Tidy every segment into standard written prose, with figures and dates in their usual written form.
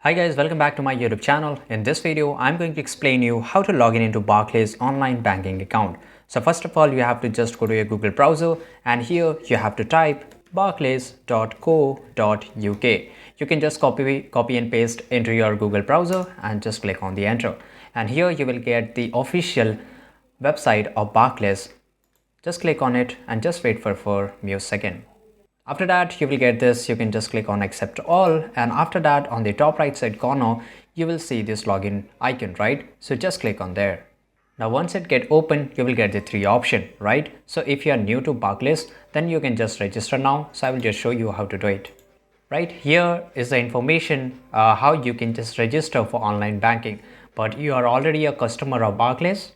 Hi guys, welcome back to my YouTube channel. In this video, I'm going to explain you how to log in into Barclays online banking account. So first of all, you have to just go to your Google browser and here you have to type barclays.co.uk. You can just copy and paste into your Google browser and just click on the enter. And here you will get the official website of Barclays. Just click on it and just wait for a few seconds. After that, you will get this. You can just click on accept all, and after that on the top right side corner you will see this login icon, right? So just click on there. Now once it get open, you will get the three option, right? So if you are new to Barclays, then you can just register now. So I will just show you how to do it. Right here is the information how you can just register for online banking, but you are already a customer of Barclays.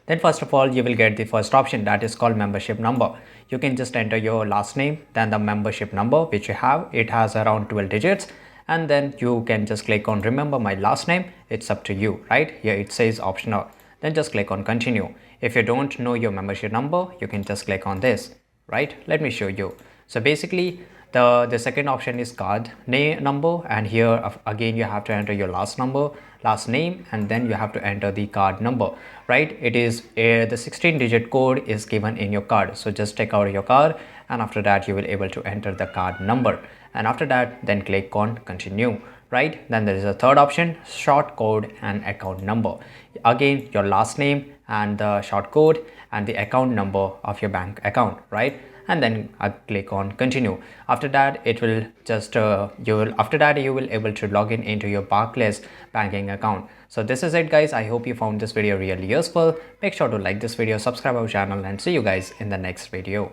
Then first of all, you will get the first option, that is called membership number. You can just enter your last name, then the membership number which you have. It has around 12 digits, and then you can just click on remember my last name. It's up to you, right? Here it says optional. Then just click on continue. If you don't know your membership number, you can just click on this, right? Let me show you. So basically the second option is card name number, and here again you have to enter your last name, and then you have to enter the card number, right? It is the 16-digit code is given in your card. So just take out your card, and after that you will able to enter the card number, and after that then click on continue, right? Then there is a third option, short code and account number. Again your last name and the short code and the account number of your bank account, right? And then I click on continue. After that it will just you will able to log in into your Barclays banking account. So this is it guys. I hope you found this video really useful. Make sure to like this video, subscribe our channel, and see you guys in the next video.